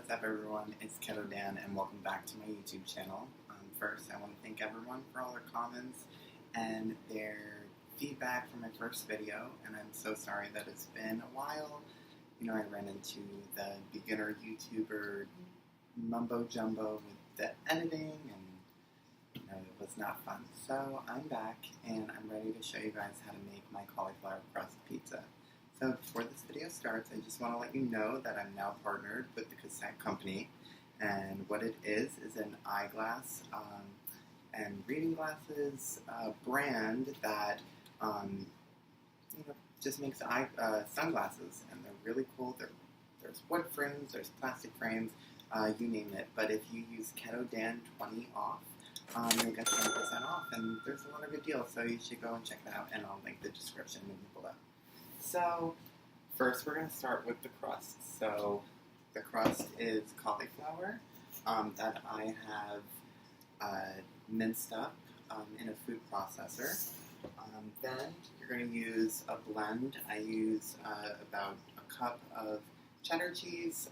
What's up everyone, it's Ketodan and welcome back to my YouTube channel. First, I want to thank everyone for all their comments and their feedback from my first video, and I'm so sorry that it's been a while. You know, I ran into the beginner YouTuber mumbo jumbo with the editing, and you know, it was not fun. So I'm back and I'm ready to show you guys how to make my cauliflower crust pizza. So before this video starts, I just want to let you know that I'm now partnered with the cassette company, and what it is an eyeglass and reading glasses brand that just makes sunglasses, and they're really cool. There's wood frames, there's plastic frames, you name it. But if you use Ketodan 20 off, you'll get 20% off, and there's a lot of good deals. So you should go and check it out, and I'll link the description below. So, first we're going to start with the crust. So, the crust is cauliflower that I have minced up in a food processor. Then you're going to use a blend. I use about a cup of cheddar cheese,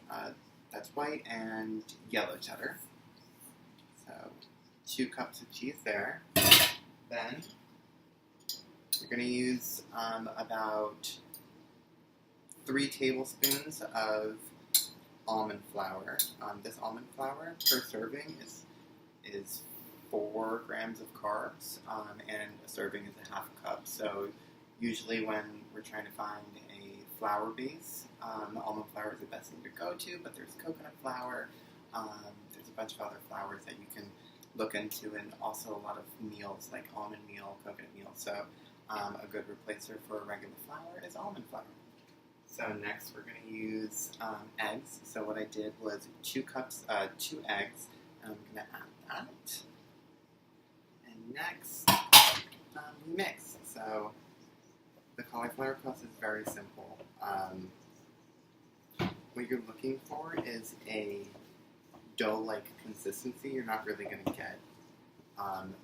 that's white, and yellow cheddar. So, 2 cups of cheese there. Then you're going to use about 3 tablespoons of almond flour. This almond flour per serving is 4 grams of carbs, and a serving is a half cup. So usually when we're trying to find a flour base, almond flour is the best thing to go to, but there's coconut flour, there's a bunch of other flours that you can look into, and also a lot of meals like almond meal, coconut meal. So a good replacer for regular flour is almond flour. So next we're going to use eggs. So what I did was 2 eggs, and I'm going to add that. And next, we mix. So the cauliflower crust is very simple. What you're looking for is a dough-like consistency. You're not really going to get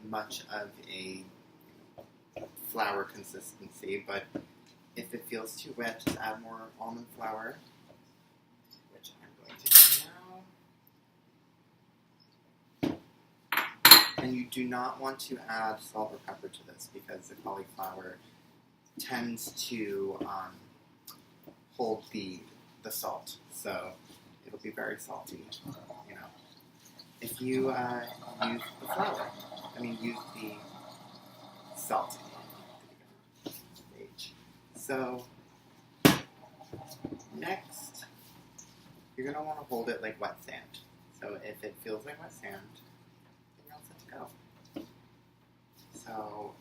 much of a flour consistency, but if it feels too wet, just add more almond flour, which I'm going to do now. And you do not want to add salt or pepper to this because the cauliflower tends to hold the salt, so it'll be very salty, you know. If you use the flour, use the salt. So, next, you're going to want to hold it like wet sand. So if it feels like wet sand, then you're all set to go. So,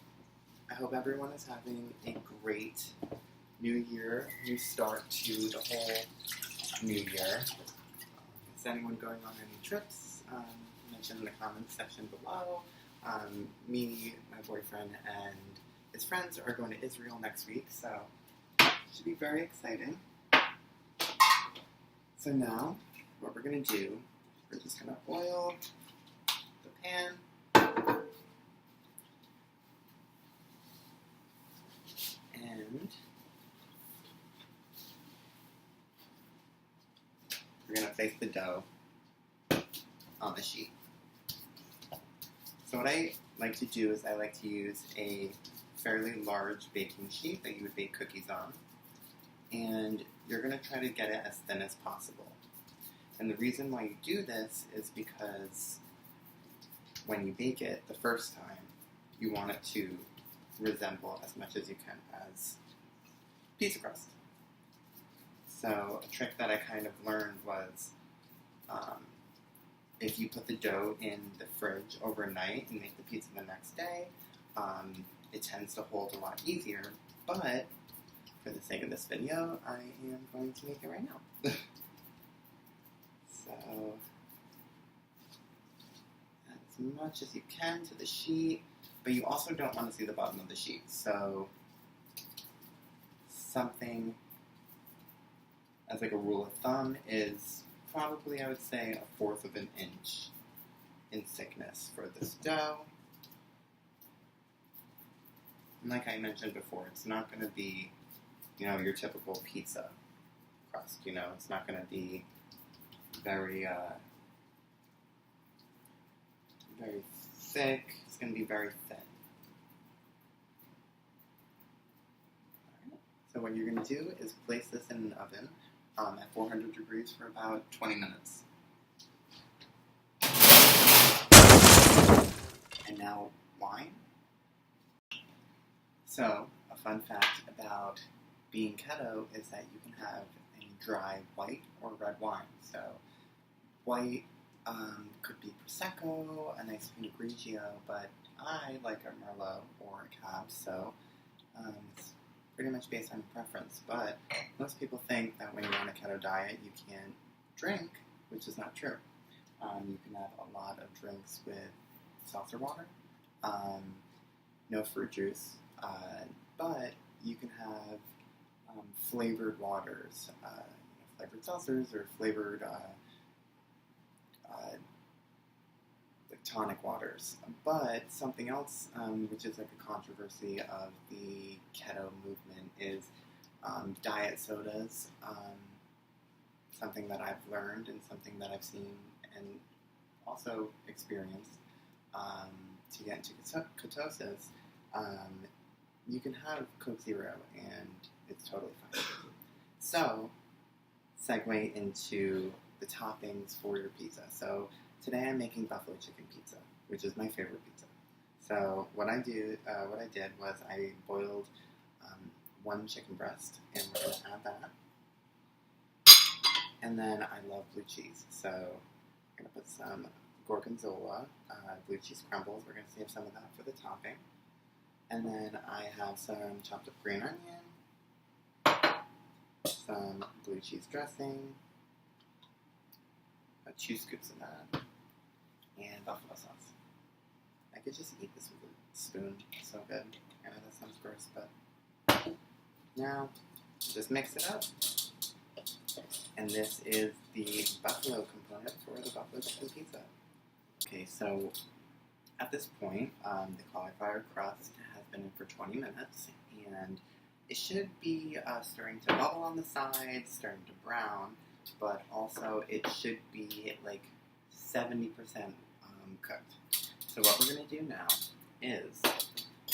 I hope everyone is having a great new year, new start to the whole new year. Is anyone going on any trips? Mention in the comments section below. Me, my boyfriend, and his friends are going to Israel next week, so it should be very exciting. So now, what we're going to do, we're just going to oil the pan. And we're going to place the dough on the sheet. So what I like to do is I like to use a fairly large baking sheet that you would bake cookies on, and you're going to try to get it as thin as possible. And the reason why you do this is because when you bake it the first time, you want it to resemble as much as you can as pizza crust. So a trick that I kind of learned was if you put the dough in the fridge overnight and make the pizza the next day, it tends to hold a lot easier, but for the sake of this video, I am going to make it right now. So, as much as you can to the sheet, but you also don't want to see the bottom of the sheet, so something as like a rule of thumb is probably, I would say, 1/4 of an inch in thickness for this dough. And like I mentioned before, it's not going to be, your typical pizza crust. It's not going to be very, very thick. It's going to be very thin. Alright. So what you're going to do is place this in an oven at 400 degrees for about 20 minutes. And now, wine. So, a fun fact about being keto is that you can have any dry white or red wine. So, white could be Prosecco, a nice Pinot Grigio, but I like a Merlot or a Cab, so it's pretty much based on preference. But most people think that when you're on a keto diet, you can't drink, which is not true. You can have a lot of drinks with seltzer water, no fruit juice, but you can have flavored waters, flavored seltzers or flavored like tonic waters. But something else, which is like a controversy of the keto movement, is diet sodas. Something that I've learned and something that I've seen and also experienced. To get into ketosis, you can have Coke Zero and it's totally fine. So, segue into the toppings for your pizza. So, today I'm making buffalo chicken pizza, which is my favorite pizza. So, what I did was I boiled one chicken breast, and we're going to add that. And then I love blue cheese, so I'm going to put some gorgonzola, blue cheese crumbles. We're going to save some of that for the topping. And then I have some chopped up green onion, some blue cheese dressing, 2 scoops of that, and buffalo sauce. I could just eat this with a spoon. It's so good. I know that sounds gross, but now just mix it up. And this is the buffalo component for the buffalo chicken pizza. Okay, so at this point, the cauliflower crust has been in for 20 minutes, and it should be starting to bubble on the sides, starting to brown, but also it should be like 70% cooked. So what we're going to do now is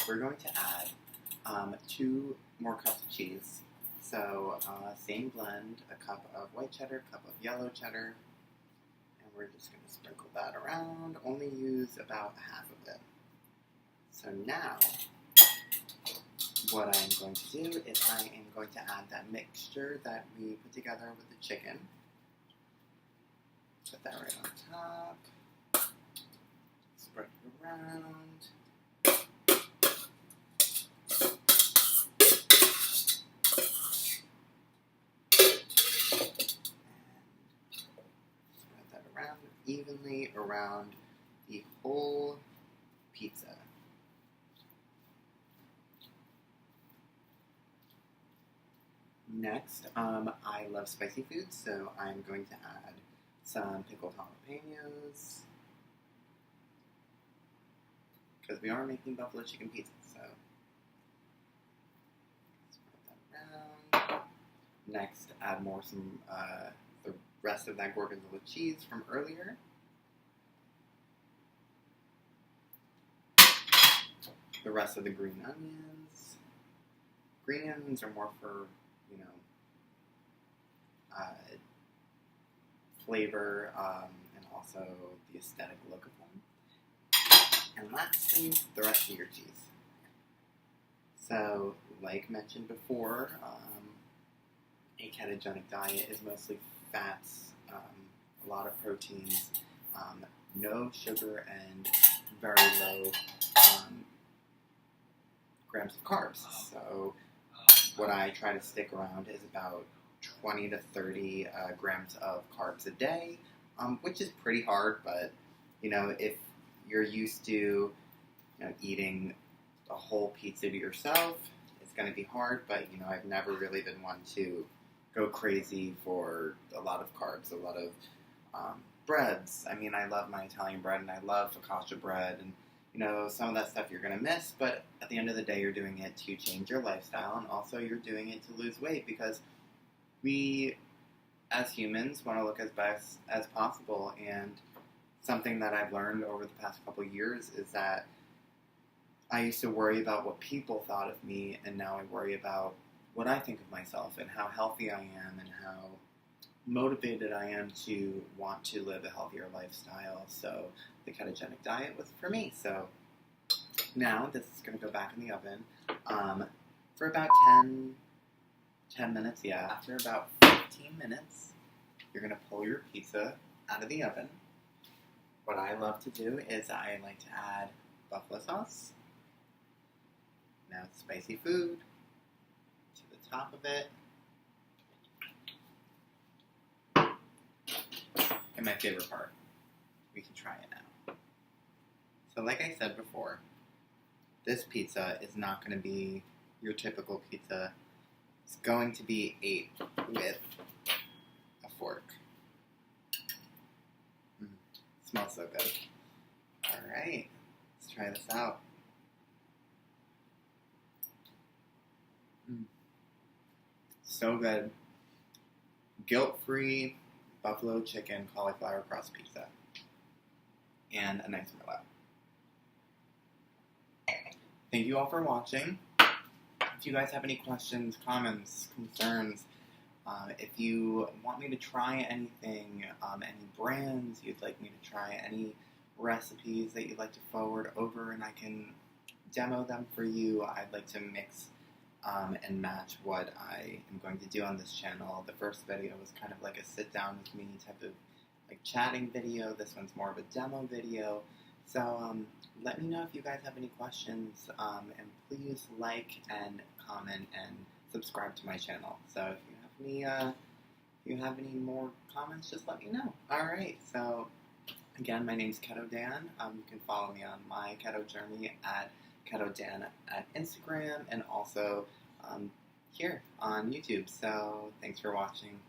we're going to add 2 more cups of cheese. So same blend, a cup of white cheddar, a cup of yellow cheddar, and we're just going to sprinkle that around. Only use about half of it. So now, what I'm going to do is I am going to add that mixture that we put together with the chicken. Put that right on top. Spread it around. Evenly around the whole pizza. Next, I love spicy foods, so I'm going to add some pickled jalapenos, because we are making buffalo chicken pizza, so spread that around. Next, add the rest of that gorgonzola cheese from earlier. The rest of the green onions. Green onions are more for, flavor and also the aesthetic look of them. And lastly, the rest of your cheese. So, like mentioned before, a ketogenic diet is mostly fats, a lot of proteins, no sugar, and very low grams of carbs. So what I try to stick around is about 20 to 30 grams of carbs a day, which is pretty hard, but if you're used to eating a whole pizza to yourself, it's going to be hard, but I've never really been one to go crazy for a lot of carbs, a lot of breads. I mean, I love my Italian bread, and I love focaccia bread, and some of that stuff you're going to miss, but at the end of the day, you're doing it to change your lifestyle, and also you're doing it to lose weight, because we, as humans, want to look as best as possible. And something that I've learned over the past couple years is that I used to worry about what people thought of me, and now I worry about what I think of myself and how healthy I am and how motivated I am to want to live a healthier lifestyle. So the ketogenic diet was for me. So now this is going to go back in the oven for about 10 minutes. Yeah, after about 15 minutes, you're going to pull your pizza out of the oven. What I love to do is I like to add buffalo sauce. Now it's spicy food to the top of it. And my favorite part, we can try it now. So like I said before, this pizza is not going to be your typical pizza. It's going to be ate with a fork. Smells so good. Alright, let's try this out. So good. Guilt-free buffalo chicken cauliflower crust pizza. And a nice Merlot. Thank you all for watching. If you guys have any questions, comments, concerns, if you want me to try anything, any brands you'd like me to try, any recipes that you'd like to forward over and I can demo them for you, I'd like to mix and match what I am going to do on this channel. The first video was kind of like a sit down with me type of like chatting video. This one's more of a demo video. So let me know if you guys have any questions, and please like and comment and subscribe to my channel. So if you have any more comments, just let me know. Alright, so again, my name's Ketodan. You can follow me on my keto journey at Ketodan at Instagram and also here on YouTube. So thanks for watching.